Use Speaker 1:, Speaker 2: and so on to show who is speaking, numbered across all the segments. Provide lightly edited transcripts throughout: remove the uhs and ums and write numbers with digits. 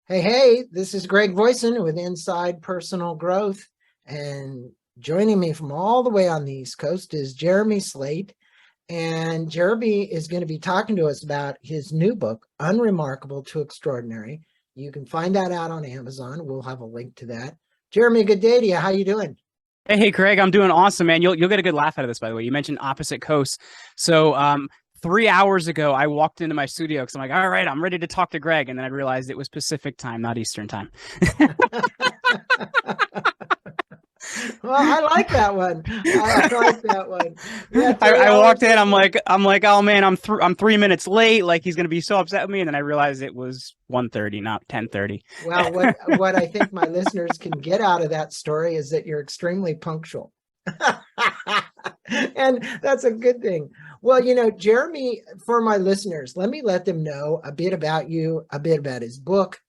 Speaker 1: Hey, this is Greg Voisin with Inside Personal Growth. And joining me from all the way on the East Coast is Jeremy Slate. And Jeremy is going to be talking to us about his new book, Unremarkable to Extraordinary. You can find that out on Amazon. We'll have a link to that. Jeremy, good day to you. How you doing?
Speaker 2: Hey, Craig, I'm doing awesome, man. You'll get a good laugh out of this, by the way. You mentioned opposite coasts. So, 3 hours ago, I walked into my studio because I'm like, all right, I'm ready to talk to Greg, and then I realized it was Pacific time, not Eastern time.
Speaker 1: Well, I like that one. I like that one. Yeah,
Speaker 2: I,
Speaker 1: three
Speaker 2: I
Speaker 1: hours
Speaker 2: walked in, I'm
Speaker 1: ago.
Speaker 2: like, I'm like, oh man, I'm 3 minutes late. Like he's gonna be so upset with me, and then I realized it was 1:30, not 10:30.
Speaker 1: Well, what I think my listeners can get out of that story is that you're extremely punctual. And that's a good thing. Well, Jeremy, for my listeners, let me let them know a bit about you, a bit about his book,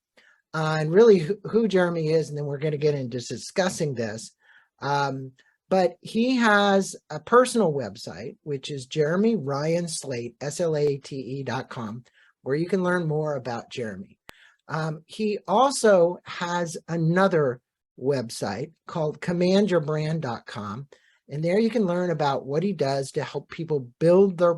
Speaker 1: and really who Jeremy is, and then we're going to get into discussing this. But he has a personal website, which is Jeremy Ryan Slate, SLATE.com, where you can learn more about Jeremy. He also has another website called commandyourbrand.com. And there you can learn about what he does to help people build their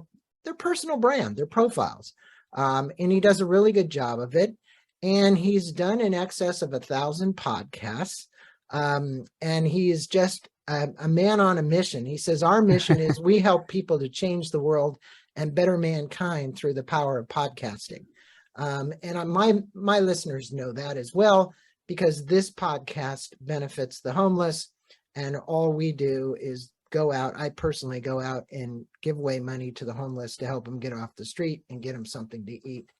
Speaker 1: personal brand, their profiles. And he does a really good job of it. And he's done in excess of 1,000 podcasts. And he is just a man on a mission. He says, our mission is we help people to change the world and better mankind through the power of podcasting. And my listeners know that as well, because this podcast benefits the homeless, and all we do is go out. I personally go out and give away money to the homeless to help them get off the street and get them something to eat.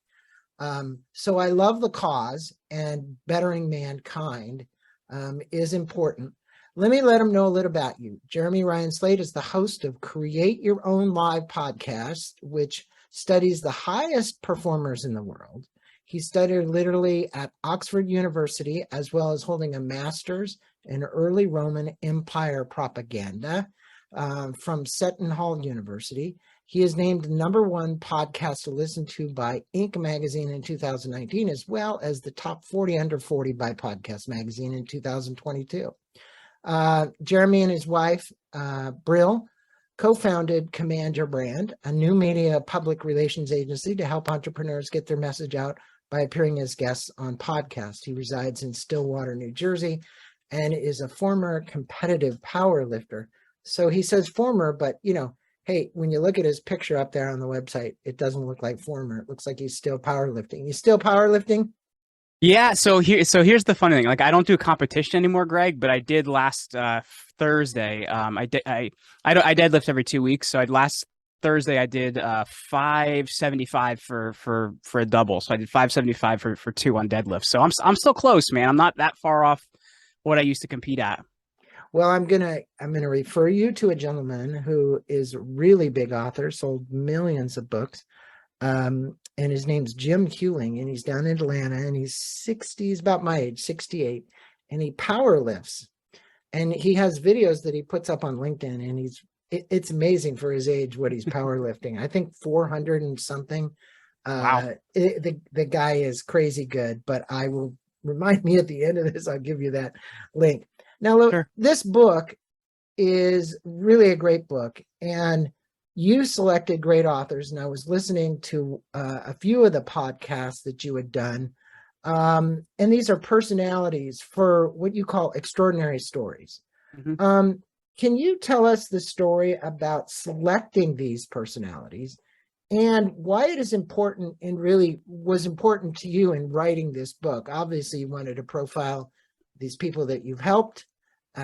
Speaker 1: So I love the cause, and bettering mankind is important. Let me let them know a little about you. Jeremy Ryan Slate is the host of Create Your Own Live podcast, which studies the highest performers in the world. He studied literally at Oxford University, as well as holding a master's in early Roman Empire propaganda from Seton Hall University. He is named the #1 podcast to listen to by Inc. magazine in 2019, as well as the top 40 under 40 by Podcast magazine in 2022. Jeremy and his wife, Brill, co-founded Command Your Brand, a new media public relations agency to help entrepreneurs get their message out by appearing as guests on podcasts. He resides in Stillwater, New Jersey, and is a former competitive power lifter. So he says former, but hey, when you look at his picture up there on the website, it doesn't look like former. It looks like he's still powerlifting. He's still powerlifting?
Speaker 2: Yeah, so here's the funny thing. Like I don't do competition anymore, Greg, but I did last Thursday. I deadlift every 2 weeks. So I last Thursday I did 575 for a double. So I did 575 for two on deadlift. So I'm still close, man. I'm not that far off what I used to compete at.
Speaker 1: Well, I'm gonna refer you to a gentleman who is a really big author, sold millions of books. And his name's Jim Hewling, and he's down in Atlanta, and he's 60, he's about my age, 68, and he power lifts. And he has videos that he puts up on LinkedIn, and it's amazing for his age what he's power lifting. I think 400 and something.
Speaker 2: Wow.
Speaker 1: The guy is crazy good, but I will remind me at the end of this, I'll give you that link. Now, look,
Speaker 2: Sure.
Speaker 1: this book is really a great book, and you selected great authors, and I was listening to a few of the podcasts that you had done. And these are personalities for what you call extraordinary stories.
Speaker 2: Mhm.
Speaker 1: Can you tell us the story about selecting these personalities and why it is important and really was important to you in writing this book? Obviously, you wanted to profile these people that you've helped.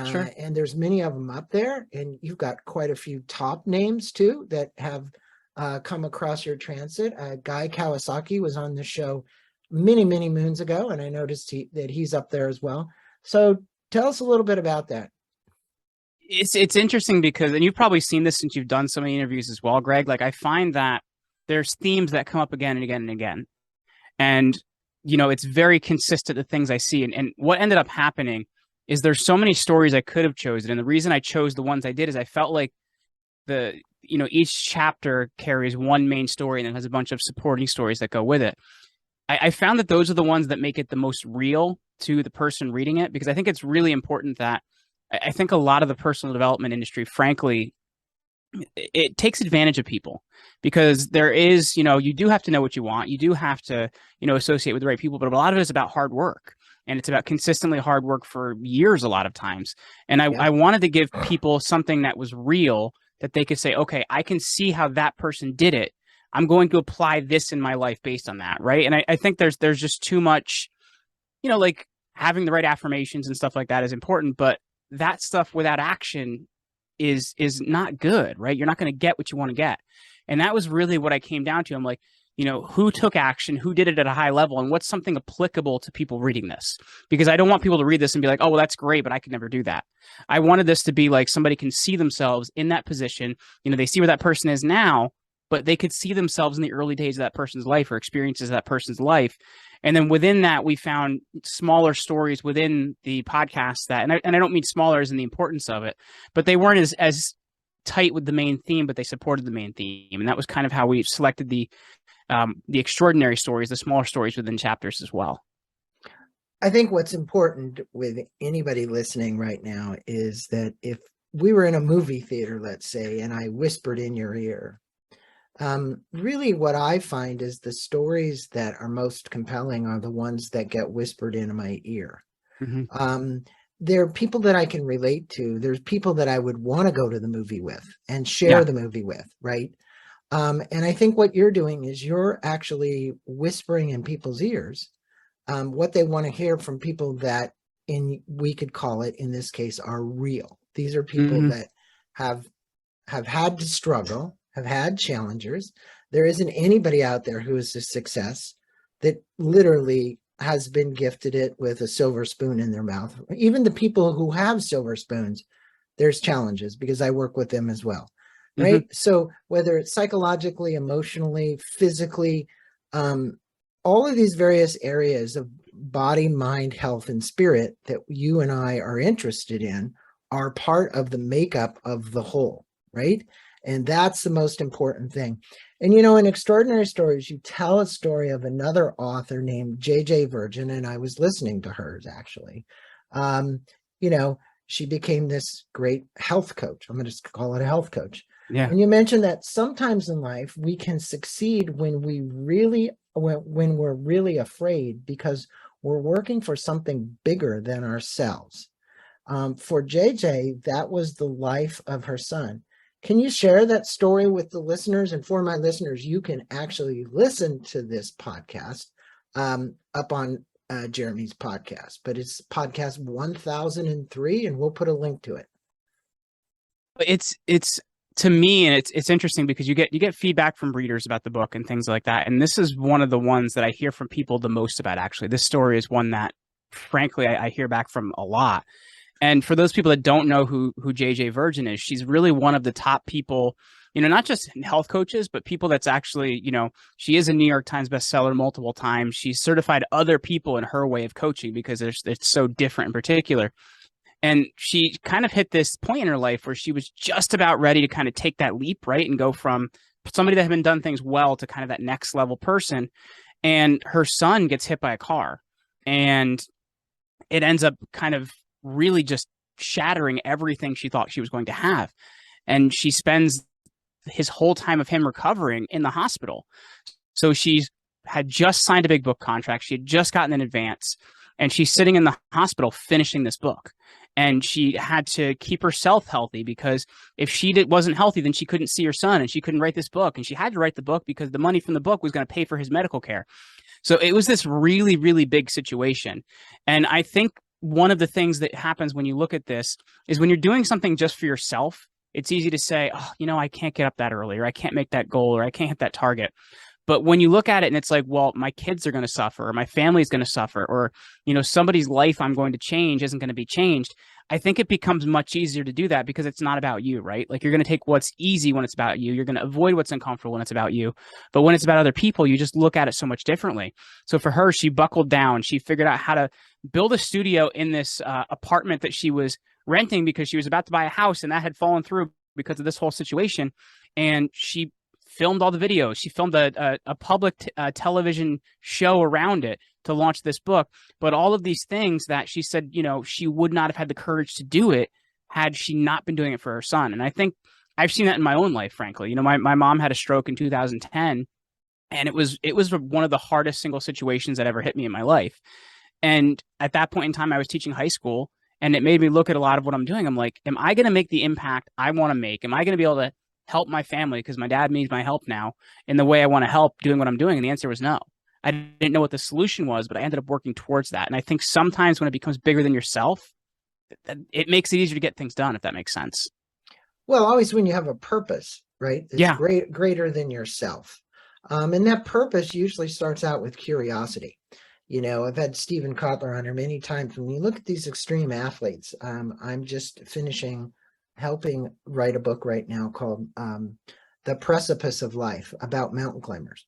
Speaker 2: Sure.
Speaker 1: And there's many of them up there, and you've got quite a few top names too that have come across your transit. Guy Kawasaki was on the show many, many moons ago, and I noticed that he's up there as well. So tell us a little bit about that.
Speaker 2: It's interesting because, and you've probably seen this since you've done so many interviews as well, Greg. Like I find that there's themes that come up again and again and again. And, it's very consistent to things I see. And what ended up happening is there's so many stories I could have chosen. And the reason I chose the ones I did is I felt like each chapter carries one main story and then has a bunch of supporting stories that go with it. I found that those are the ones that make it the most real to the person reading it, because I think it's really important that I think a lot of the personal development industry, frankly, it takes advantage of people, because there is, you do have to know what you want. You do have to, associate with the right people, but a lot of it is about hard work, and it's about consistently hard work for years, a lot of times. And I
Speaker 1: Yep.
Speaker 2: wanted to give people something that was real, that they could say, okay, I can see how that person did it. I'm going to apply this in my life based on that. Right. And I think there's just too much, like having the right affirmations and stuff like that is important, but that stuff without action is not good, right? You're not going to get what you want to get. And that was really what I came down to. I'm like, who took action, who did it at a high level, and what's something applicable to people reading this? Because I don't want people to read this and be like, oh, well, that's great, but I could never do that. I wanted this to be like somebody can see themselves in that position. They see where that person is now, but they could see themselves in the early days of that person's life or experiences of that person's life. And then within that, we found smaller stories within the podcast that, and I don't mean smaller as in the importance of it, but they weren't as tight with the main theme, but they supported the main theme. And that was kind of how we selected the extraordinary stories, the smaller stories within chapters as well.
Speaker 1: I think what's important with anybody listening right now is that if we were in a movie theater, let's say, and I whispered in your ear, really what I find is the stories that are most compelling are the ones that get whispered into my ear.
Speaker 2: Mm-hmm.
Speaker 1: There are people that I can relate to. There's people that I would want to go to the movie with and share
Speaker 2: Yeah.
Speaker 1: the movie with, right? And I think what you're doing is you're actually whispering in people's ears what they want to hear from people that we could call it in this case are real. These are people
Speaker 2: Mm-hmm.
Speaker 1: that have had to struggle, have had challenges. There isn't anybody out there who is a success that literally has been gifted it with a silver spoon in their mouth. Even the people who have silver spoons, there's challenges because I work with them as well.
Speaker 2: Mm-hmm.
Speaker 1: Right. So whether it's psychologically, emotionally, physically, all of these various areas of body, mind, health, and spirit that you and I are interested in are part of the makeup of the whole, right? And that's the most important thing. And, in Extraordinary Stories, you tell a story of another author named J.J. Virgin, and I was listening to hers actually. She became this great health coach. I'm going to call it a health coach.
Speaker 2: Yeah.
Speaker 1: And you mentioned that sometimes in life we can succeed when we're really afraid because we're working for something bigger than ourselves. For JJ, that was the life of her son. Can you share that story with the listeners? And for my listeners, you can actually listen to this podcast up on Jeremy's podcast, but it's podcast 1003, and we'll put a link to it.
Speaker 2: It's to me, and it's interesting because you get feedback from readers about the book and things like that. And this is one of the ones that I hear from people the most about, actually. This story is one that, frankly, I hear back from a lot. And for those people that don't know who JJ Virgin is, she's really one of the top people, not just health coaches, but people that's actually, she is a New York Times bestseller multiple times. She's certified other people in her way of coaching because it's so different in particular. And she kind of hit this point in her life where she was just about ready to kind of take that leap, right? And go from somebody that had been done things well to kind of that next level person. And her son gets hit by a car, and it ends up kind of really just shattering everything she thought she was going to have. And she spends his whole time of him recovering in the hospital. So she had just signed a big book contract. She had just gotten an advance, and she's sitting in the hospital finishing this book. And she had to keep herself healthy, because if she wasn't healthy, then she couldn't see her son and she couldn't write this book. And she had to write the book because the money from the book was going to pay for his medical care. So it was this really, really big situation. And I think one of the things that happens when you look at this is when you're doing something just for yourself, it's easy to say, oh, I can't get up that early, or I can't make that goal, or I can't hit that target. But when you look at it and it's like, well, my kids are going to suffer, or my family is going to suffer, or, somebody's life I'm going to change isn't going to be changed. I think it becomes much easier to do that because it's not about you, right? Like, you're going to take what's easy when it's about you. You're going to avoid what's uncomfortable when it's about you. But when it's about other people, you just look at it so much differently. So for her, she buckled down. She figured out how to build a studio in this apartment that she was renting because she was about to buy a house, and that had fallen through because of this whole situation. And she filmed all the videos. She filmed a public television show around it to launch this book. But all of these things that she said, she would not have had the courage to do it had she not been doing it for her son. And I think I've seen that in my own life, frankly. My mom had a stroke in 2010, and it was one of the hardest single situations that ever hit me in my life. And at that point in time, I was teaching high school, and it made me look at a lot of what I'm doing. I'm like, am I going to make the impact I want to make? Am I going to be able to help my family? Because my dad needs my help now in the way I want to help doing what I'm doing. And the answer was no. I didn't know what the solution was, but I ended up working towards that. And I think sometimes when it becomes bigger than yourself, it makes it easier to get things done, if that makes sense.
Speaker 1: Well, always when you have a purpose, right? It's
Speaker 2: Yeah.
Speaker 1: greater than yourself. And that purpose usually starts out with curiosity. I've had Stephen Kotler on here many times. When you look at these extreme athletes, I'm just helping write a book right now called The Precipice of Life, about mountain climbers.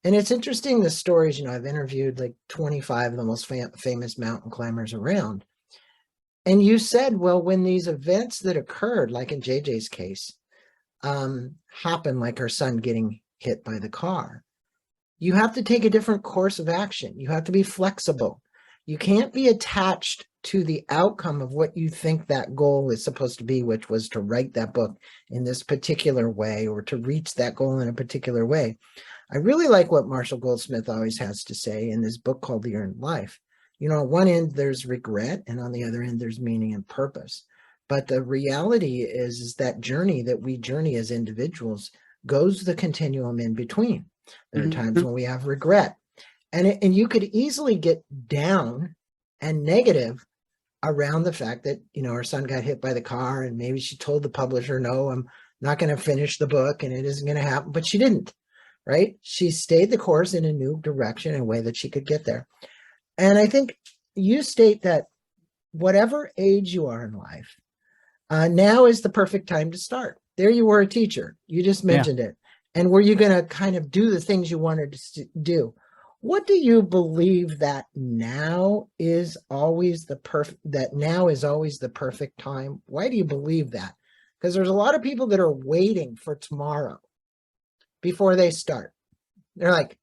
Speaker 1: And it's interesting, the stories. I've interviewed like 25 of the most famous mountain climbers around. And you said, well, when these events that occurred, like in JJ's case, happen, like her son getting hit by the car, you have to take a different course of action. You have to be flexible. You can't be attached to the outcome of what you think that goal is supposed to be, which was to write that book in this particular way, or to reach that goal in a particular way. I really like what Marshall Goldsmith always has to say in this book called The Earned Life. On one end, there's regret, and on the other end, there's meaning and purpose. But the reality is that journey that we journey as individuals goes the continuum in between. There are times when we have regret, and you could easily get down and negative around the fact that, her son got hit by the car, and maybe she told the publisher, no, I'm not going to finish the book and it isn't going to happen, but she didn't, right? She stayed the course in a new direction, in a way that she could get there. And I think you state that whatever age you are in life, now is the perfect time to start. There you were, a teacher. You just mentioned it. And were you going to kind of do the things you wanted to do? What do you believe that now is always the perfect time? Why do you believe that? Because there's a lot of people that are waiting for tomorrow before they start. They're like,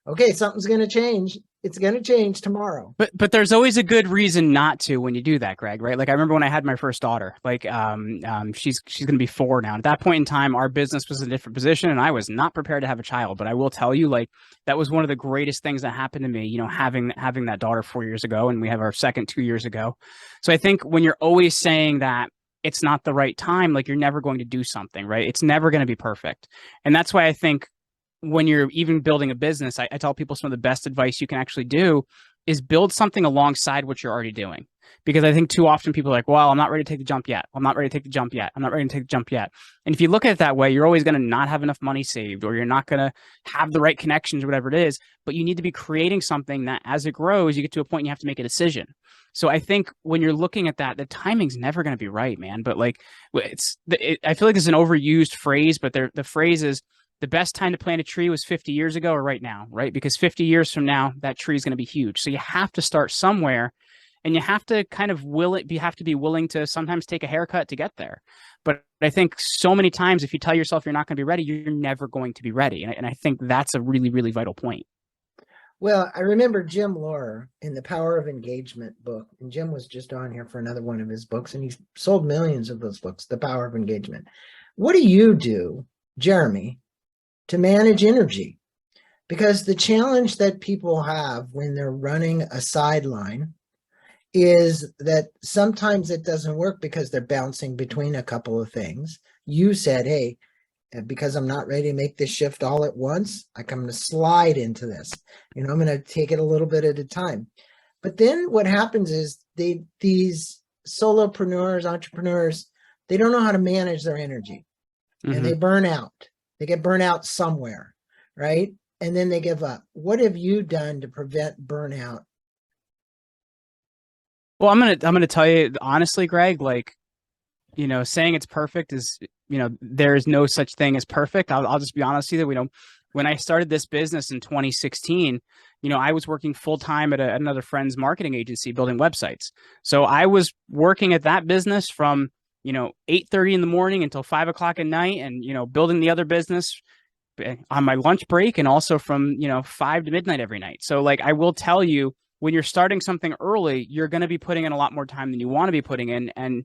Speaker 1: okay, something's going to change. It's going to change tomorrow.
Speaker 2: But there's always a good reason not to when you do that, Greg, right? Like, I remember when I had my first daughter, like, she's going to be 4 now. At that point in time, our business was in a different position, and I was not prepared to have a child. But I will tell you, like, that was one of the greatest things that happened to me, having that daughter 4 years ago, and we have our second 2 years ago. So I think when you're always saying that it's not the right time, like, you're never going to do something, right? It's never going to be perfect. And that's why I think when you're even building a business, I tell people some of the best advice you can actually do is build something alongside what you're already doing. Because I think too often people are like, well, I'm not ready to take the jump yet. I'm not ready to take the jump yet. I'm not ready to take the jump yet. And if you look at it that way, you're always going to not have enough money saved, or you're not going to have the right connections, or whatever it is. But you need to be creating something that as it grows, you get to a point and you have to make a decision. So I think when you're looking at that, the timing's never going to be right, man. But like, I feel like it's an overused phrase, but the phrase is, the best time to plant a tree was 50 years ago or right now, right? Because 50 years from now, that tree is going to be huge. So you have to start somewhere, and you have to kind of be willing to sometimes take a haircut to get there. But I think so many times, if you tell yourself you're not going to be ready, you're never going to be ready. And I think that's a really, really vital point.
Speaker 1: Well, I remember Jim Lohr in the Power of Engagement book, and Jim was just on here for another one of his books, and he's sold millions of those books, The Power of Engagement. What do you do, Jeremy, to manage energy? Because the challenge that people have when they're running a sideline is that sometimes it doesn't work because they're bouncing between a couple of things. You said, hey, because I'm not ready to make this shift all at once, I'm going to slide into this. I'm going to take it a little bit at a time. But then what happens is these solopreneurs, entrepreneurs, they don't know how to manage their energy, and they burn out. They get burnt out somewhere, right? And then they give up. What have you done to prevent burnout?
Speaker 2: Well, I'm gonna tell you honestly, Greg, like, saying it's perfect is, there is no such thing as perfect. I'll just be honest with you. When I started this business in 2016, I was working full time at another friend's marketing agency building websites. So I was working at that business from 8:30 in the morning until 5 o'clock at night, and building the other business on my lunch break and also from, 5 to midnight every night. So like I will tell you, when you're starting something early, you're going to be putting in a lot more time than you want to be putting in, and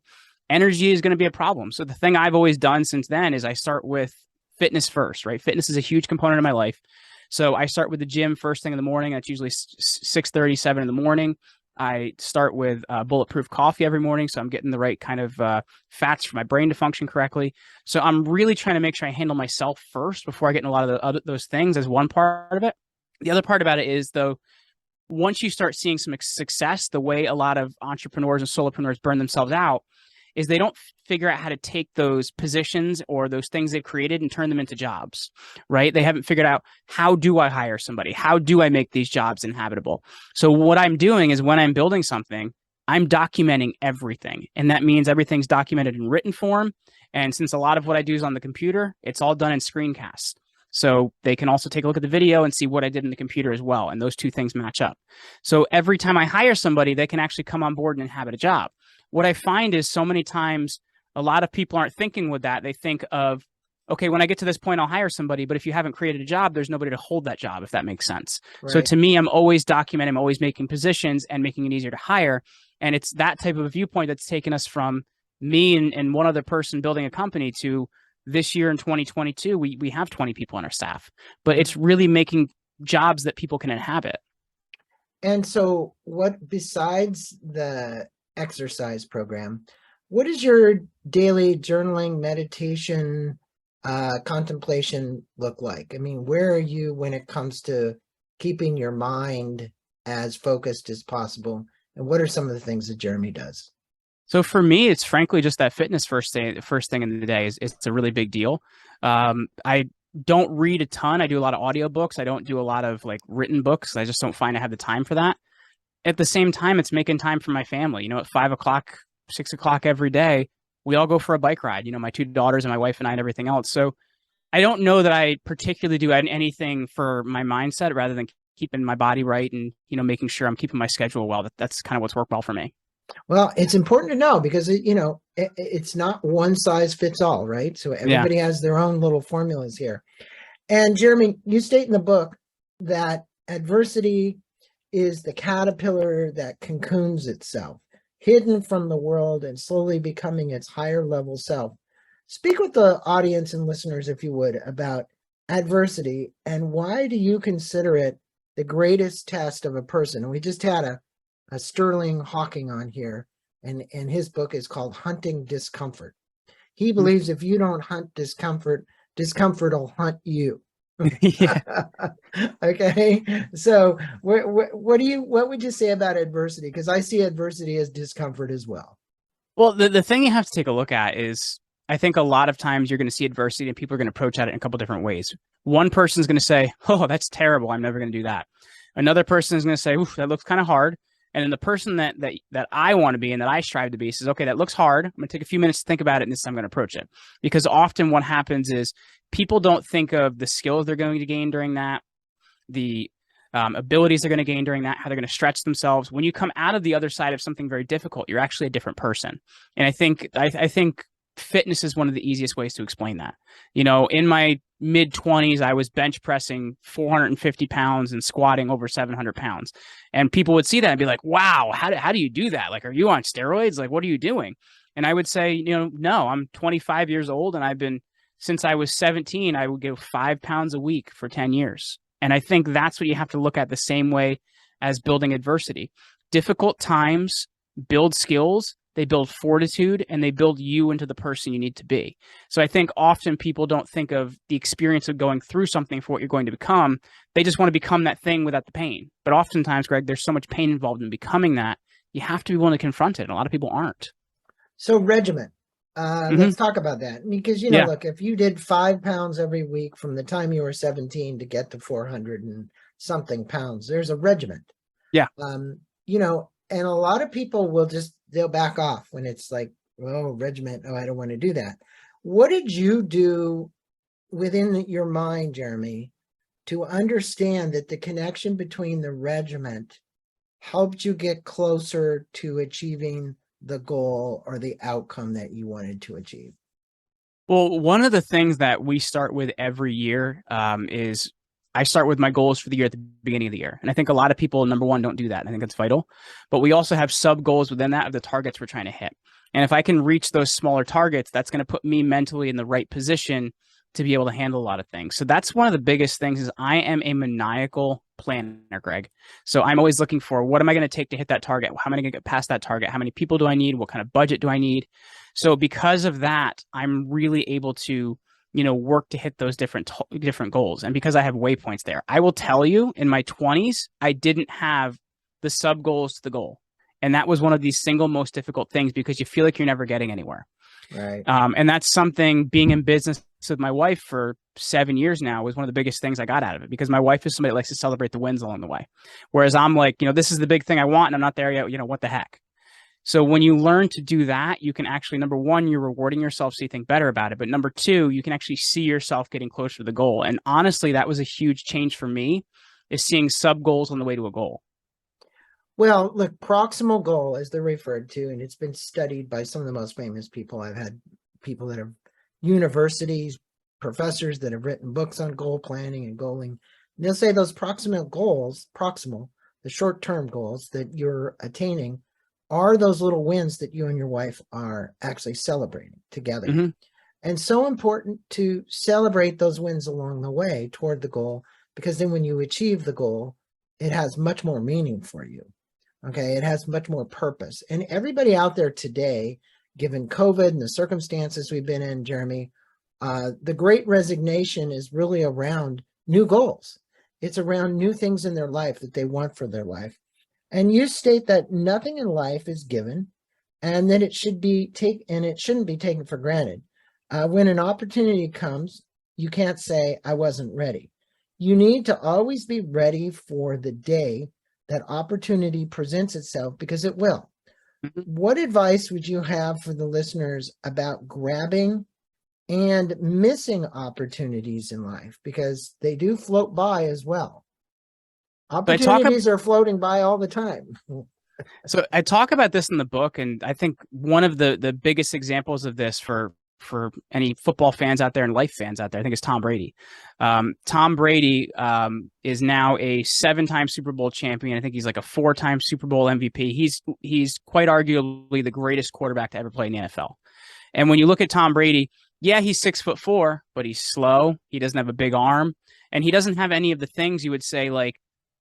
Speaker 2: energy is going to be a problem. So the thing I've always done since then is I start with fitness first, right? Fitness is a huge component of my life. So I start with the gym first thing in the morning. That's usually 6:30, 7 in the morning. I start with bulletproof coffee every morning, so I'm getting the right kind of fats for my brain to function correctly. So I'm really trying to make sure I handle myself first before I get in a lot of those things as one part of it. The other part about it is, though, once you start seeing some success, the way a lot of entrepreneurs and solopreneurs burn themselves out is they don't figure out how to take those positions or those things they've created and turn them into jobs, right? They haven't figured out, how do I hire somebody? How do I make these jobs inhabitable? So what I'm doing is, when I'm building something, I'm documenting everything. And that means everything's documented in written form. And since a lot of what I do is on the computer, it's all done in screencasts. So they can also take a look at the video and see what I did in the computer as well. And those two things match up. So every time I hire somebody, they can actually come on board and inhabit a job. What I find is, so many times a lot of people aren't thinking with that. They think of, okay, when I get to this point, I'll hire somebody. But if you haven't created a job, there's nobody to hold that job, if that makes sense.
Speaker 1: Right.
Speaker 2: So to me, I'm always documenting, I'm always making positions and making it easier to hire. And it's that type of a viewpoint that's taken us from me and one other person building a company to this year in 2022, we have 20 people on our staff. But it's really making jobs that people can inhabit.
Speaker 1: And so what, besides the exercise program, what is your daily journaling, meditation, contemplation look like? I mean, where are you when it comes to keeping your mind as focused as possible? And what are some of the things that Jeremy does?
Speaker 2: So for me, it's frankly just that fitness first thing in the day is it's a really big deal. I don't read a ton. I do a lot of audiobooks. I don't do a lot of like written books. I just don't find I have the time for that. At the same time, it's making time for my family. At 5 o'clock, 6 o'clock every day, we all go for a bike ride. My two daughters and my wife and I and everything else. So I don't know that I particularly do anything for my mindset rather than keeping my body right and making sure I'm keeping my schedule well. That's kind of what's worked well for me.
Speaker 1: Well, it's important to know because it's not one size fits all, right? So everybody has their own little formulas here. And Jeremy, you state in the book that adversity is the caterpillar that cocoons itself, hidden from the world and slowly becoming its higher level self. Speak with the audience and listeners, if you would, about adversity and why do you consider it the greatest test of a person? And we just had a Sterling Hawking on here, and his book is called Hunting Discomfort. He believes if you don't hunt discomfort, discomfort will hunt you.
Speaker 2: Yeah.
Speaker 1: Okay. So what would you say about adversity? Because I see adversity as discomfort as well.
Speaker 2: Well, the thing you have to take a look at is, I think a lot of times you're going to see adversity and people are going to approach at it in a couple different ways. One person's going to say, "Oh, that's terrible. I'm never going to do that." Another person is going to say, "Oof, that looks kind of hard." And then the person that I want to be and that I strive to be says, "Okay, that looks hard. I'm going to take a few minutes to think about it, and this time I'm going to approach it." Because often what happens is people don't think of the skills they're going to gain during that, the abilities they're going to gain during that, how they're going to stretch themselves. When you come out of the other side of something very difficult, you're actually a different person. And I think fitness is one of the easiest ways to explain that. In my mid 20s, I was bench pressing 450 pounds and squatting over 700 pounds. And people would see that and be like, "Wow, how do you do that? Like, are you on steroids? Like, what are you doing?" And I would say, no, I'm 25 years old and since I was 17, I would go 5 pounds a week for 10 years. And I think that's what you have to look at the same way as building adversity. Difficult times build skills, they build fortitude, and they build you into the person you need to be. So I think often people don't think of the experience of going through something for what you're going to become. They just want to become that thing without the pain. But oftentimes, Greg, there's so much pain involved in becoming that. You have to be willing to confront it. And a lot of people aren't.
Speaker 1: So regiment. Let's talk about that, because look, if you did 5 pounds every week from the time you were 17 to get to 400 and something pounds, there's a regiment.
Speaker 2: Yeah.
Speaker 1: And a lot of people they'll back off when it's like, "Oh, regiment, oh, I don't want to do that." What did you do within your mind, Jeremy, to understand that the connection between the regiment helped you get closer to achieving the goal or the outcome that you wanted to achieve?
Speaker 2: Well, one of the things that we start with every year is I start with my goals for the year at the beginning of the year. And I think a lot of people, number one, don't do that. I think that's vital. But we also have sub goals within that of the targets we're trying to hit. And if I can reach those smaller targets, that's going to put me mentally in the right position to be able to handle a lot of things. So that's one of the biggest things is I am a maniacal planner, Greg. So I'm always looking for what am I going to take to hit that target? How am I going to get past that target? How many people do I need? What kind of budget do I need? So because of that, I'm really able to, work to hit those different goals. And because I have waypoints there, I will tell you in my 20s, I didn't have the sub goals to the goal. And that was one of the single most difficult things because you feel like you're never getting anywhere.
Speaker 1: Right.
Speaker 2: And that's something being in business with my wife for 7 years now was one of the biggest things I got out of it because my wife is somebody that likes to celebrate the wins along the way. Whereas I'm like, this is the big thing I want and I'm not there yet. What the heck? So when you learn to do that, you can actually, number one, you're rewarding yourself so you think better about it. But number two, you can actually see yourself getting closer to the goal. And honestly, that was a huge change for me is seeing sub goals on the way to a goal.
Speaker 1: Well, look, proximal goal, as they're referred to, and it's been studied by some of the most famous people. I've had people that have universities, professors that have written books on goal planning and goaling. And they'll say those proximal, the short-term goals that you're attaining are those little wins that you and your wife are actually celebrating together.
Speaker 2: Mm-hmm.
Speaker 1: And so important to celebrate those wins along the way toward the goal, because then when you achieve the goal, it has much more meaning for you. Okay, it has much more purpose. And everybody out there today, given COVID and the circumstances we've been in, Jeremy, the great resignation is really around new goals. It's around new things in their life that they want for their life. And you state that nothing in life is given and that it shouldn't be taken for granted. When an opportunity comes, you can't say, I wasn't ready. You need to always be ready for the day that opportunity presents itself, because it will.
Speaker 2: Mm-hmm.
Speaker 1: What advice would you have for the listeners about grabbing and missing opportunities in life? Because they do float by as well. Opportunities are floating by all the time.
Speaker 2: So I talk about this in the book, and I think one of the biggest examples of this for any football fans out there and life fans out there, I think is Tom Brady. Tom Brady is now a 7-time Super Bowl champion. I think he's like a 4-time Super Bowl MVP. He's quite arguably the greatest quarterback to ever play in the NFL. And when you look at Tom Brady, yeah, he's 6'4", but he's slow. He doesn't have a big arm, and he doesn't have any of the things you would say like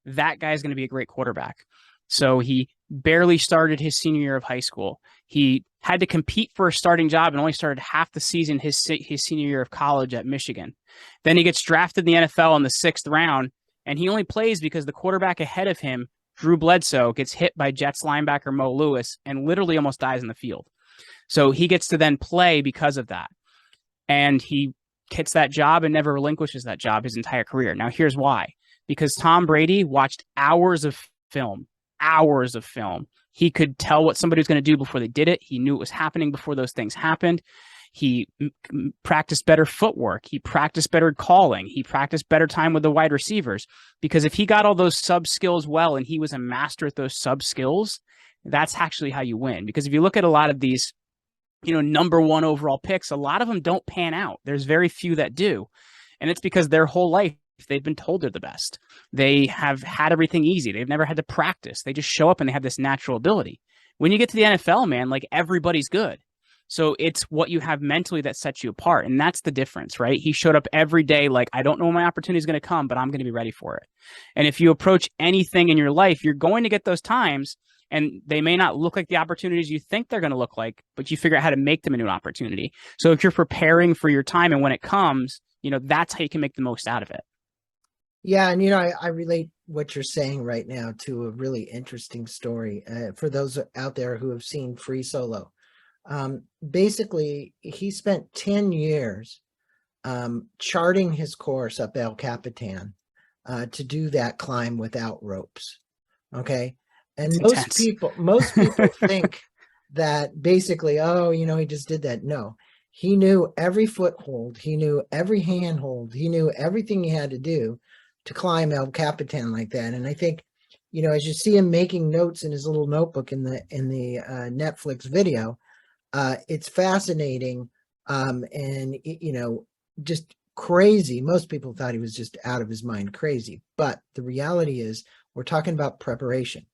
Speaker 2: that guy's going to be a great quarterback. So he barely started his senior year of high school. He had to compete for a starting job and only started half the season his senior year of college at Michigan. Then he gets drafted in the NFL in the 6th round, and he only plays because the quarterback ahead of him, Drew Bledsoe, gets hit by Jets linebacker Mo Lewis and literally almost dies in the field. So he gets to then play because of that. And he gets that job and never relinquishes that job his entire career. Now, here's why. Because Tom Brady watched hours of film. He could tell what somebody was going to do before they did it. He knew it was happening before those things happened. He practiced better footwork. He practiced better calling. He practiced better time with the wide receivers. Because if he got all those sub skills well and he was a master at those sub skills, that's actually how you win. Because if you look at a lot of these, number 1 overall picks, a lot of them don't pan out. There's very few that do. And it's because their whole life, they've been told they're the best. They have had everything easy. They've never had to practice. They just show up and they have this natural ability. When you get to the NFL, man, like everybody's good. So it's what you have mentally that sets you apart. And that's the difference, right? He showed up every day like, I don't know when my opportunity is going to come, but I'm going to be ready for it. And if you approach anything in your life, you're going to get those times, and they may not look like the opportunities you think they're going to look like, but you figure out how to make them into an opportunity. So if you're preparing for your time and when it comes, that's how you can make the most out of it.
Speaker 1: Yeah, and I relate what you're saying right now to a really interesting story for those out there who have seen Free Solo. Basically, he spent 10 years charting his course up El Capitan to do that climb without ropes. Okay, and most people think that basically, he just did that. No, he knew every foothold, he knew every handhold, he knew everything he had to do to climb El Capitan like that. And I think, as you see him making notes in his little notebook in the Netflix video, it's fascinating And just crazy. Most people thought he was just out of his mind crazy. But the reality is, we're talking about preparation.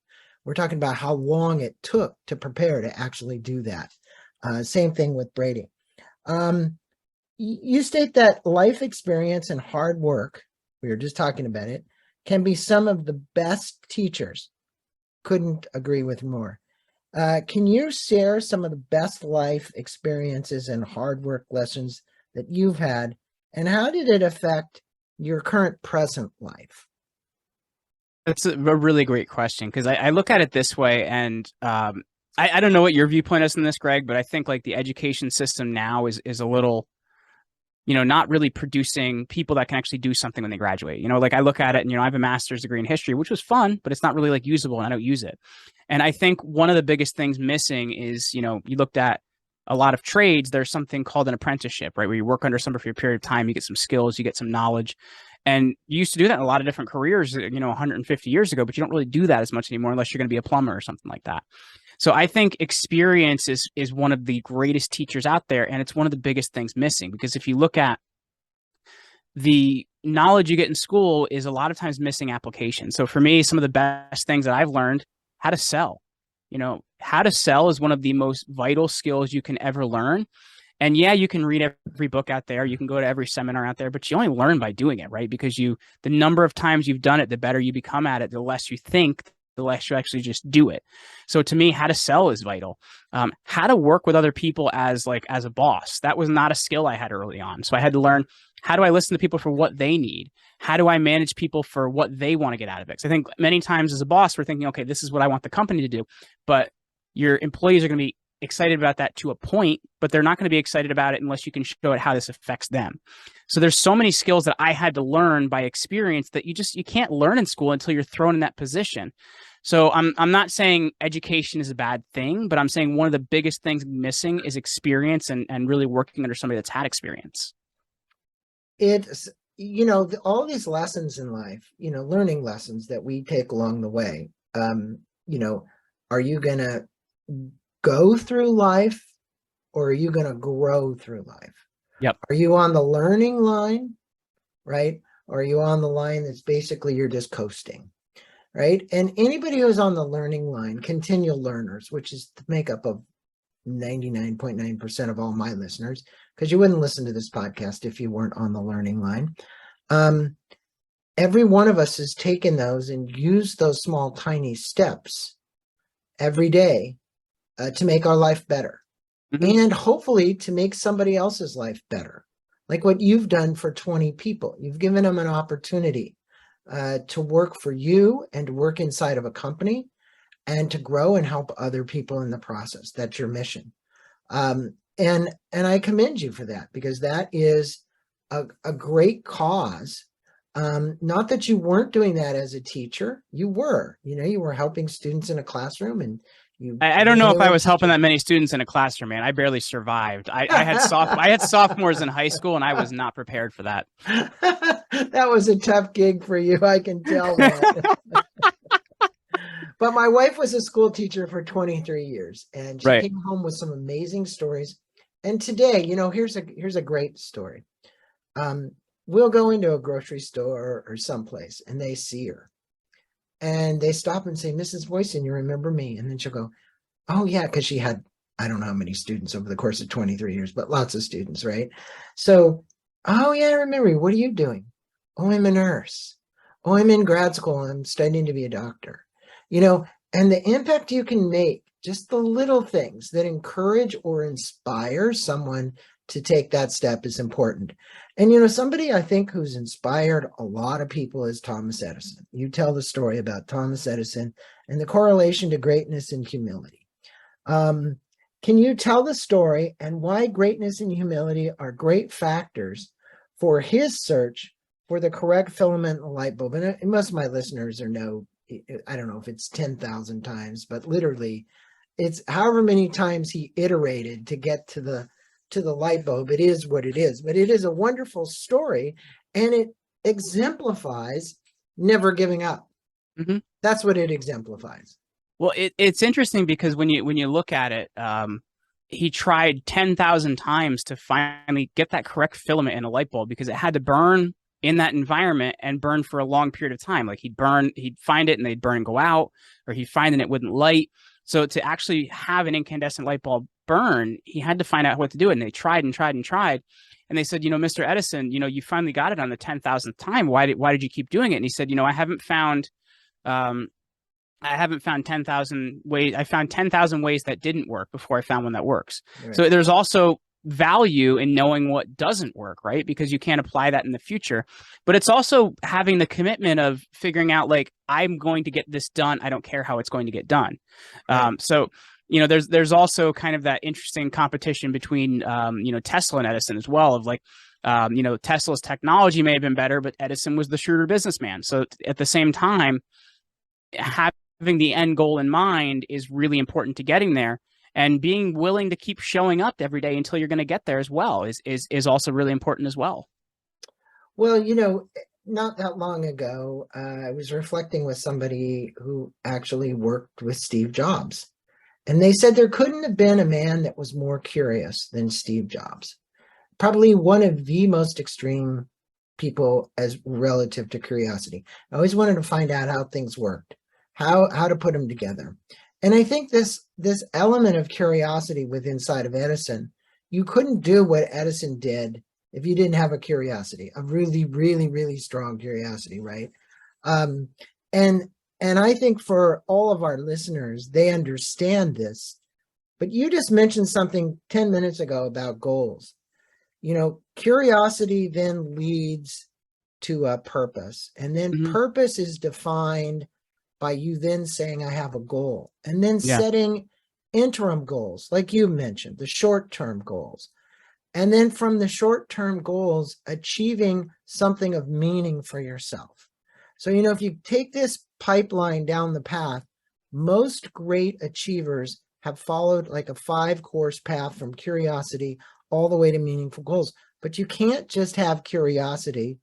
Speaker 1: We're talking about how long it took to prepare to actually do that. Same thing with Brady. You state that life experience and hard work, we were just talking about it, can be some of the best teachers. Couldn't agree with more. Can you share some of the best life experiences and hard work lessons that you've had, and how did it affect your current present life?
Speaker 2: That's a really great question, because I look at it this way, and I don't know what your viewpoint is on this, Greg, but I think like the education system now is a little, not really producing people that can actually do something when they graduate. Like I look at it and, I have a master's degree in history, which was fun, but it's not really like usable and I don't use it. And I think one of the biggest things missing is, you looked at a lot of trades, there's something called an apprenticeship, right? Where you work under somebody for a period of time, you get some skills, you get some knowledge. And you used to do that in a lot of different careers, 150 years ago, but you don't really do that as much anymore unless you're going to be a plumber or something like that. So I think experience is one of the greatest teachers out there, and it's one of the biggest things missing, because if you look at the knowledge you get in school is a lot of times missing application. So for me, some of the best things that I've learned, how to sell. How to sell is one of the most vital skills you can ever learn. And yeah, you can read every book out there, you can go to every seminar out there, but you only learn by doing it, right? Because the number of times you've done it, the better you become at it, the less you think, the less you actually just do it. So to me, how to sell is vital. How to work with other people as a boss. That was not a skill I had early on. So I had to learn, how do I listen to people for what they need? How do I manage people for what they want to get out of it? Because I think many times as a boss, we're thinking, okay, this is what I want the company to do. But your employees are going to be excited about that to a point, but they're not going to be excited about it unless you can show it how this affects them. So there's so many skills that I had to learn by experience that you can't learn in school until you're thrown in that position. So I'm not saying education is a bad thing, but I'm saying one of the biggest things missing is experience and really working under somebody that's had experience.
Speaker 1: It's, all these lessons in life, learning lessons that we take along the way. Are you going to go through life, or are you going to grow through life?
Speaker 2: Yep.
Speaker 1: Are you on the learning line, right? Or are you on the line that's basically you're just coasting, right? And anybody who's on the learning line, continual learners, which is the makeup of 99.9% of all my listeners, because you wouldn't listen to this podcast if you weren't on the learning line. Every one of us has taken those and used those small, tiny steps every day to make our life better. Mm-hmm. And hopefully to make somebody else's life better. Like what you've done for 20 people. You've given them an opportunity to work for you and to work inside of a company and to grow and help other people in the process. That's your mission. And I commend you for that, because that is a great cause. Not that you weren't doing that as a teacher. You were, you were helping students in a classroom, and
Speaker 2: I don't know if I was helping that many students in a classroom, man. I barely survived. I had sophomores in high school, and I was not prepared for that.
Speaker 1: That was a tough gig for you. I can tell that. But my wife was a school teacher for 23 years, and she came home with some amazing stories. And today, here's a great story. We'll go into a grocery store or someplace, and they see her. And they stop and say, "Mrs. Voisin, you remember me?" And then she'll go, "Oh, yeah," because she had, I don't know how many students over the course of 23 years, but lots of students, right? So, "Oh, yeah, I remember you. What are you doing?" "Oh, I'm a nurse." "Oh, I'm in grad school. I'm studying to be a doctor." And the impact you can make, just the little things that encourage or inspire someone to take that step, is important. And somebody I think who's inspired a lot of people is Thomas Edison. You tell the story about Thomas Edison and the correlation to greatness and humility. Can you tell the story and why greatness and humility are great factors for his search for the correct filament in the light bulb? And most of my listeners know, I don't know if it's 10,000 times, but literally it's however many times he iterated to get to the light bulb. It is what it is, but it is a wonderful story, and it exemplifies never giving up. Mm-hmm. That's what it exemplifies.
Speaker 2: Well, it's interesting because when you look at it, he tried 10,000 times to finally get that correct filament in a light bulb because it had to burn in that environment and burn for a long period of time. Like he'd find it and they'd burn and go out, or he'd find it and it wouldn't light. So to actually have an incandescent light bulb burn, he had to find out what to do. And they tried and tried and tried. And they said, Mr. Edison, you finally got it on the 10,000th time. Why did you keep doing it? And he said, um, I haven't found 10,000 ways. I found 10,000 ways that didn't work before I found one that works.
Speaker 1: Right.
Speaker 2: So there's also value in knowing what doesn't work, right? Because you can't apply that in the future. But it's also having the commitment of figuring out, like, I'm going to get this done. I don't care how it's going to get done.
Speaker 1: Right.
Speaker 2: So there's also kind of that interesting competition between Tesla and Edison as well, of like, Tesla's technology may have been better, but Edison was the shrewder businessman. So at the same time, having the end goal in mind is really important to getting there, and being willing to keep showing up every day until you're going to get there as well is also really important as well.
Speaker 1: Well, not that long ago, I was reflecting with somebody who actually worked with Steve Jobs, and they said there couldn't have been a man that was more curious than Steve Jobs. Probably one of the most extreme people as relative to curiosity. I always wanted to find out how things worked, how to put them together. And I think this element of curiosity with inside of Edison, you couldn't do what Edison did if you didn't have a curiosity, a really, really, really strong curiosity, right? And I think for all of our listeners, they understand this. But you just mentioned something 10 minutes ago about goals. Curiosity then leads to a purpose, and then purpose is defined by you then saying, I have a goal, and then setting interim goals, like you mentioned, the short-term goals. And then from the short-term goals, achieving something of meaning for yourself. So, if you take this pipeline down the path, most great achievers have followed like a 5-course path from curiosity all the way to meaningful goals. But you can't just have curiosity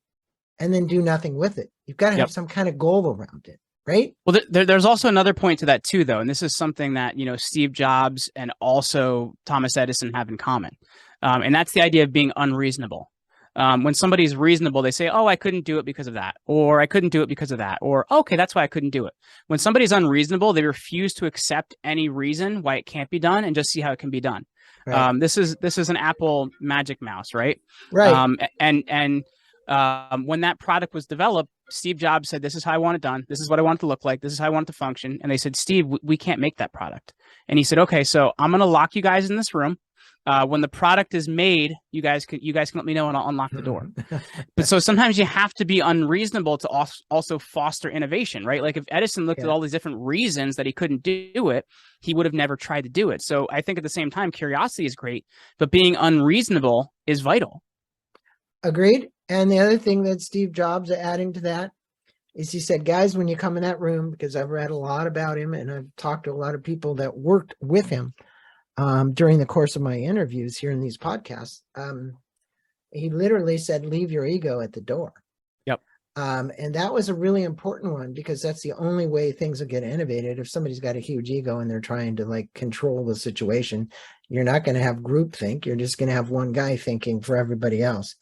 Speaker 1: and then do nothing with it. You've got to have some kind of goal around it, right?
Speaker 2: Well, there's also another point to that too, though. And this is something that, Steve Jobs and also Thomas Edison have in common. And that's the idea of being unreasonable. When somebody's reasonable, they say, oh, I couldn't do it because of that, or I couldn't do it because of that, or okay, that's why I couldn't do it. When somebody's unreasonable, they refuse to accept any reason why it can't be done and just see how it can be done. Right. This is an Apple Magic Mouse, right?
Speaker 1: Right.
Speaker 2: When that product was developed, Steve Jobs said, this is how I want it done. This is what I want it to look like. This is how I want it to function. And they said, Steve, we can't make that product. And he said, okay, so I'm going to lock you guys in this room. When the product is made, you guys can let me know and I'll unlock the door. But so sometimes you have to be unreasonable to also foster innovation, right? Like if Edison looked at all these different reasons that he couldn't do it, he would have never tried to do it. So I think at the same time, curiosity is great, but being unreasonable is vital.
Speaker 1: Agreed. And the other thing that Steve Jobs adding to that is he said, guys, when you come in that room, because I've read a lot about him and I've talked to a lot of people that worked with him during the course of my interviews here in these podcasts, he literally said, leave your ego at the door.
Speaker 2: Yep.
Speaker 1: And that was a really important one because that's the only way things will get innovated. If somebody's got a huge ego and they're trying to like control the situation, you're not going to have groupthink. You're just going to have one guy thinking for everybody else.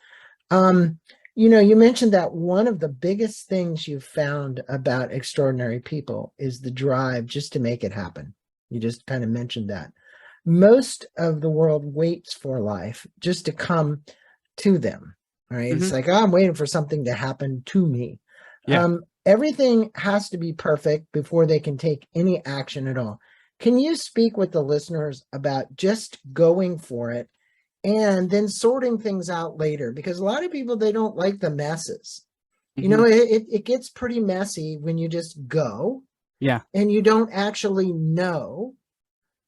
Speaker 1: You mentioned that one of the biggest things you found about extraordinary people is the drive just to make it happen. You just kind of mentioned that. Most of the world waits for life just to come to them, right? It's like, oh, I'm waiting for something to happen to me. Yeah. Everything has to be perfect before they can take any action at all. Can you speak with the listeners about just going for it and then sorting things out later? Because a lot of people, they don't like the messes. It gets pretty messy when you just go. Yeah. And you don't actually know,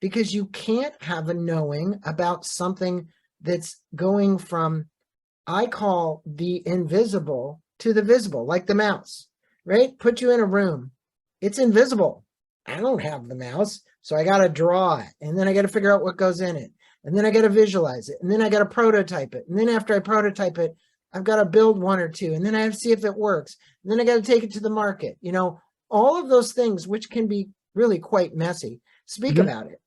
Speaker 1: because you can't have a knowing about something that's going from, I call the invisible to the visible, like the mouse, right? Put you in a room. It's invisible. I don't have the mouse, so I got to draw it. And then I got to figure out what goes in it. And then I got to visualize it. And then I got to prototype it. And then after I prototype it, I've got to build one or two. And then I have to see if it works. And then I got to take it to the market. All of those things, which can be really quite messy. Speak about it.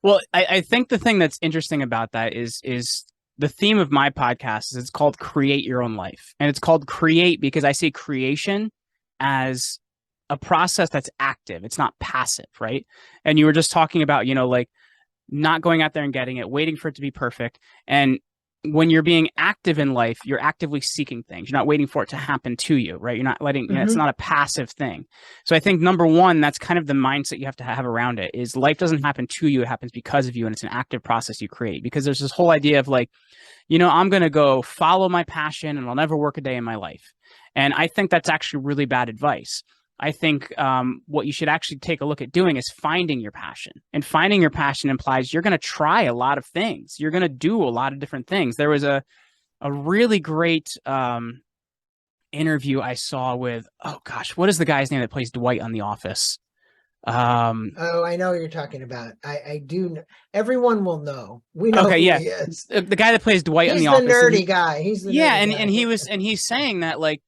Speaker 2: Well, I think the thing that's interesting about that is the theme of my podcast is it's called Create Your Own Life. And it's called Create because I see creation as a process that's active. It's not passive, right? And you were just talking about, like not going out there and getting it, waiting for it to be perfect. And when you're being active in life, you're actively seeking things. You're not waiting for it to happen to you, right? You're not letting, it's
Speaker 1: Hmm.
Speaker 2: not a passive thing. So I think number one, that's kind of the mindset you have to have around it is life doesn't happen to you. It happens because of you. And it's an active process you create because there's this whole idea of like, I'm going to go follow my passion and I'll never work a day in my life. And I think that's actually really bad advice. I think what you should actually take a look at doing is finding your passion. And finding your passion implies you're going to try a lot of things. You're going to do a lot of different things. There was a really great interview I saw with, oh gosh, what is the guy's name that plays Dwight on The Office? Um,
Speaker 1: Oh, I know what you're talking about. I do. Everyone will know. We know
Speaker 2: okay,
Speaker 1: who
Speaker 2: yeah,
Speaker 1: he is.
Speaker 2: the guy that plays Dwight on The
Speaker 1: He's the
Speaker 2: Office, and
Speaker 1: nerdy guy. He's the
Speaker 2: yeah,
Speaker 1: nerdy
Speaker 2: and
Speaker 1: guy.
Speaker 2: he's saying that like,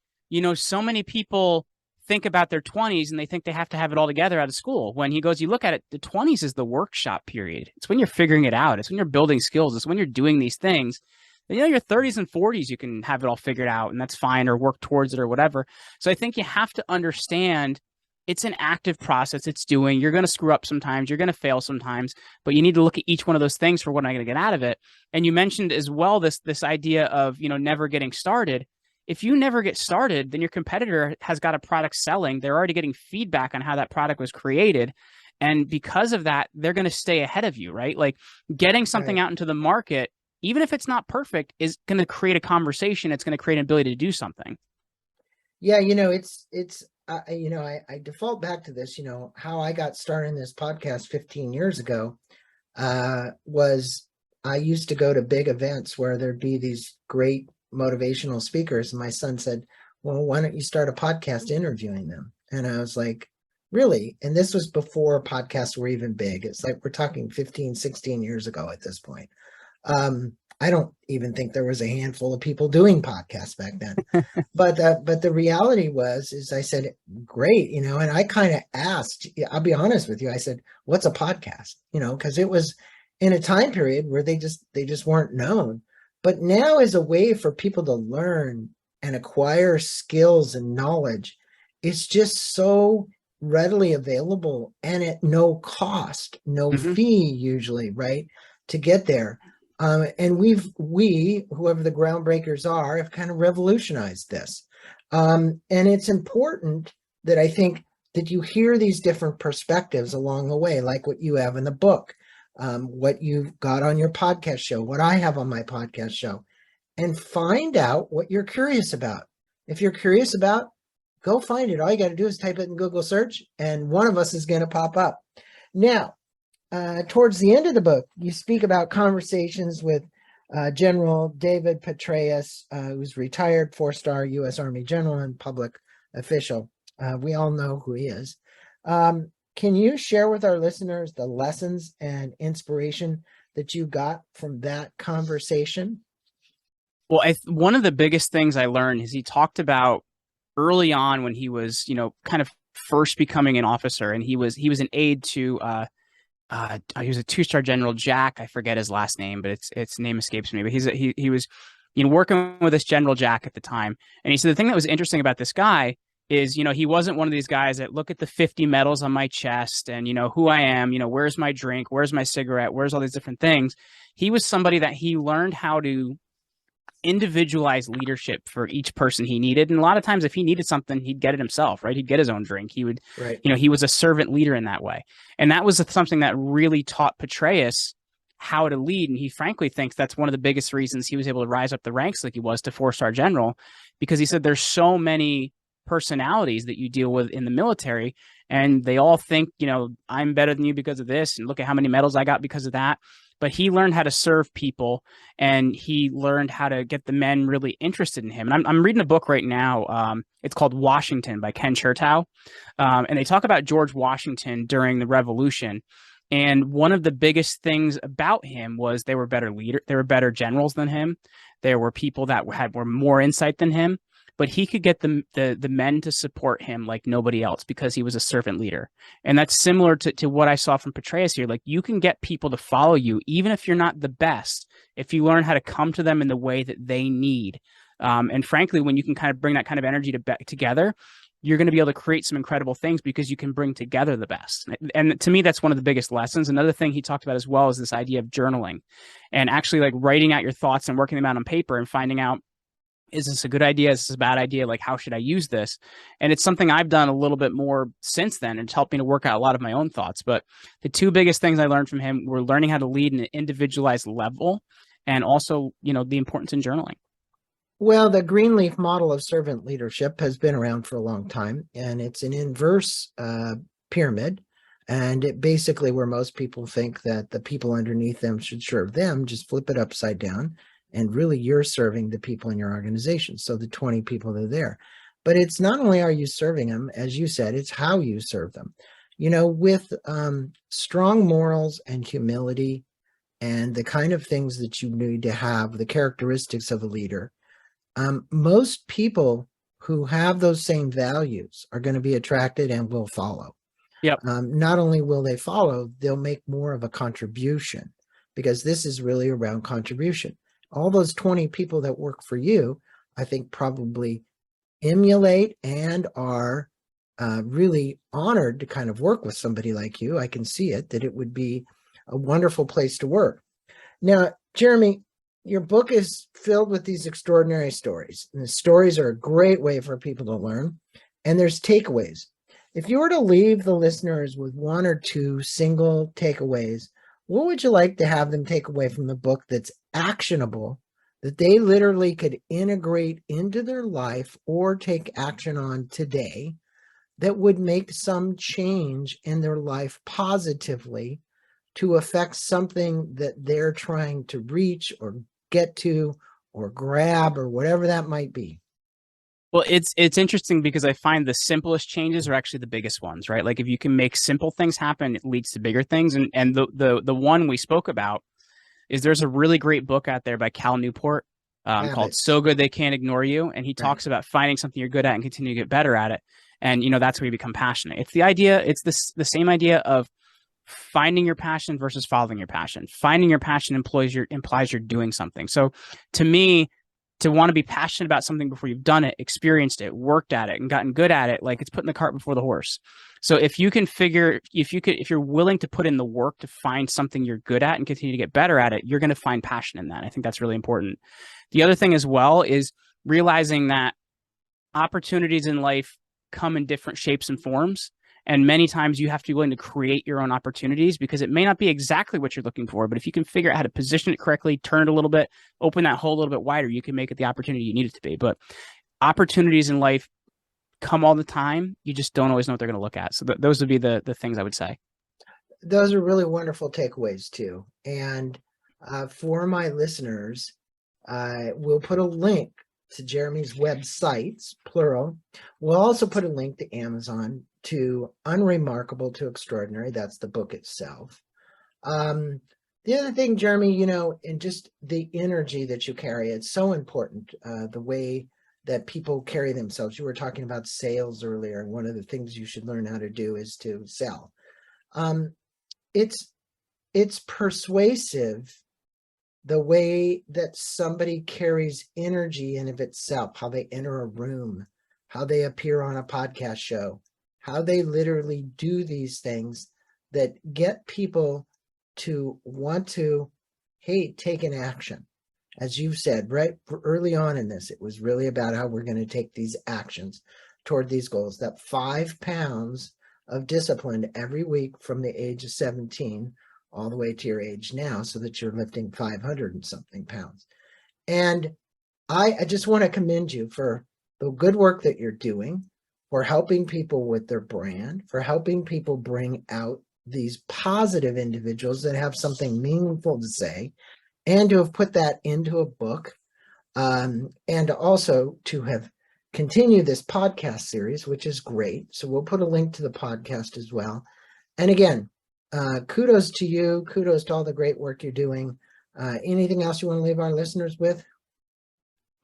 Speaker 2: so many people think about their 20s and they think they have to have it all together out of school. When he goes, you look at it, the 20s is the workshop period. It's when you're figuring it out. It's when you're building skills. It's when you're doing these things. And, your 30s and 40s, you can have it all figured out and that's fine or work towards it or whatever. So I think you have to understand it's an active process. It's doing, you're going to screw up sometimes, you're going to fail sometimes, but you need to look at each one of those things for what am I going to get out of it. And you mentioned as well this idea of never getting started. If you never get started, then your competitor has got a product selling. They're already getting feedback on how that product was created. And because of that, they're going to stay ahead of you, right? Like getting something
Speaker 1: Right.
Speaker 2: out into the market, even if it's not perfect, is going to create a conversation. It's going to create an ability to do something.
Speaker 1: Yeah, it's I default back to this, how I got started in this podcast 15 years ago was I used to go to big events where there'd be these great motivational speakers. And my son said, well, why don't you start a podcast interviewing them? And I was like, really? And this was before podcasts were even big. It's like we're talking 15, 16 years ago at this point. I don't even think there was a handful of people doing podcasts back then. But the reality is I said, great, and I kind of asked, I'll be honest with you, I said, what's a podcast? Because it was in a time period where they just weren't known. But now is a way for people to learn and acquire skills and knowledge. It's just so readily available and at no cost, no
Speaker 2: Mm-hmm.
Speaker 1: fee usually, right? To get there. And we, whoever the groundbreakers are, have kind of revolutionized this. And it's important that I think that you hear these different perspectives along the way, like what you have in the book, what you've got on your podcast show, what I have on my podcast show, and find out what you're curious about. If you're curious about, go find it. All you got to do is type it in Google search, and one of us is going to pop up. Now, towards the end of the book, you speak about conversations with General David Petraeus, who's retired 4-star U.S. Army general and public official. We all know who he is. Can you share with our listeners the lessons and inspiration that you got from that conversation?
Speaker 2: Well, one of the biggest things I learned is he talked about early on when he was, kind of first becoming an officer, and he was an aide to he was a 2-star general, Jack. I forget his last name, but its name escapes me. But he was, working with this General Jack at the time, and he said the thing that was interesting about this guy is, he wasn't one of these guys that look at the 50 medals on my chest and who I am, where's my drink, where's my cigarette, where's all these different things. He was somebody that he learned how to individualized leadership for each person he needed. And a lot of times if he needed something, he'd get it himself, right? He'd get his own drink. He would,
Speaker 1: Right.
Speaker 2: he was a servant leader in that way. And that was something that really taught Petraeus how to lead. And he frankly thinks that's one of the biggest reasons he was able to rise up the ranks like he was to 4-star general, because he said there's so many personalities that you deal with in the military and they all think, I'm better than you because of this. And look at how many medals I got because of that. But he learned how to serve people and he learned how to get the men really interested in him. And I'm reading a book right now. It's called Washington by Ken Chertow. And they talk about George Washington during the Revolution. And one of the biggest things about him was they were better generals than him. There were people that were more insight than him. but he could get the men to support him like nobody else because he was a servant leader. And that's similar to what I saw from Petraeus here. Like you can get people to follow you, even if you're not the best, if you learn how to come to them in the way that they need. And frankly, when you can kind of bring that kind of energy together, you're going to be able to create some incredible things because you can bring together the best. And to me, that's one of the biggest lessons. Another thing he talked about as well is this idea of journaling and actually like writing out your thoughts and working them out on paper and finding out, is this a good idea? Is this a bad idea? Like, how should I use this? And it's something I've done a little bit more since then. It's helped me to work out a lot of my own thoughts. But the two biggest things I learned from him were learning how to lead in an individualized level and also, the importance in journaling.
Speaker 1: Well, the Greenleaf model of servant leadership has been around for a long time, and it's an inverse pyramid. And it basically where most people think that the people underneath them should serve them, just flip it upside down. And really, you're serving the people in your organization. So the 20 people that are there. But it's not only are you serving them, as you said, it's how you serve them. With strong morals and humility and the kind of things that you need to have, the characteristics of a leader, most people who have those same values are going to be attracted and will follow.
Speaker 2: Yep.
Speaker 1: Not only will they follow, they'll make more of a contribution because this is really around contribution. All those 20 people that work for you, I think probably emulate and are really honored to kind of work with somebody like you. I can see it, that it would be a wonderful place to work. Now, Jeremy, your book is filled with these extraordinary stories. And the stories are a great way for people to learn. And there's takeaways. If you were to leave the listeners with one or two single takeaways, what would you like to have them take away from the book that's actionable, that they literally could integrate into their life or take action on today, that would make some change in their life positively to affect something that they're trying to reach or get to or grab or whatever that might be?
Speaker 2: Well, it's interesting because I find the simplest changes are actually the biggest ones, right? Like if you can make simple things happen, it leads to bigger things. And the one we spoke about is there's a really great book out there by Cal Newport called So Good They Can't Ignore You. And he talks about finding something you're good at and continue to get better at it. And, that's where you become passionate. It's the same idea of finding your passion versus following your passion. Finding your passion implies you're doing something. So to me, to want to be passionate about something before you've done it, experienced it, worked at it, and gotten good at it, like it's putting the cart before the horse. So if you're willing to put in the work to find something you're good at and continue to get better at it, you're going to find passion in that. I think that's really important. The other thing as well is realizing that opportunities in life come in different shapes and forms. And many times you have to be willing to create your own opportunities because it may not be exactly what you're looking for. But if you can figure out how to position it correctly, turn it a little bit, open that hole a little bit wider, you can make it the opportunity you need it to be. But opportunities in life come all the time. You just don't always know what they're going to look at. So those would be the things I would say.
Speaker 1: Those are really wonderful takeaways too. And for my listeners, we'll put a link to Jeremy's websites, plural. We'll also put a link to Amazon, to Unremarkable to Extraordinary. That's the book itself. The other thing, Jeremy, and just the energy that you carry, it's so important, the way that people carry themselves. You were talking about sales earlier, and one of the things you should learn how to do is to sell. It's persuasive, the way that somebody carries energy in of itself, how they enter a room, how they appear on a podcast show, how they literally do these things that get people to want to, hey, take an action. As you've said, right early on in this, it was really about how we're going to take these actions toward these goals. That 5 pounds of discipline every week from the age of 17 all the way to your age now, so that you're lifting 500 and something pounds. And I just want to commend you for the good work that you're doing, for helping people with their brand, for helping people bring out these positive individuals that have something meaningful to say, and to have put that into a book, and also to have continued this podcast series, which is great. So we'll put a link to the podcast as well. And again, kudos to you. Kudos to all the great work you're doing. Anything else you want to leave our listeners with?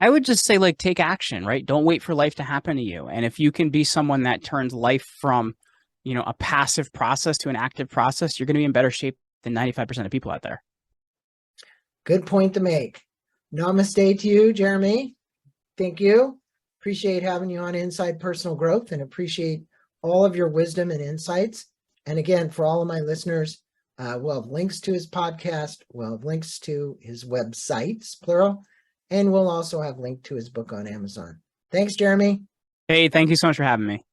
Speaker 2: I would just say, like, take action, right? Don't wait for life to happen to you. And if you can be someone that turns life from, a passive process to an active process, you're going to be in better shape than 95% of people out there.
Speaker 1: Good point to make. Namaste to you, Jeremy. Thank you. Appreciate having you on Inside Personal Growth and appreciate all of your wisdom and insights. And again, for all of my listeners, we'll have links to his podcast. We'll have links to his websites, plural, and we'll also have link to his book on Amazon. Thanks, Jeremy.
Speaker 2: Hey, thank you so much for having me.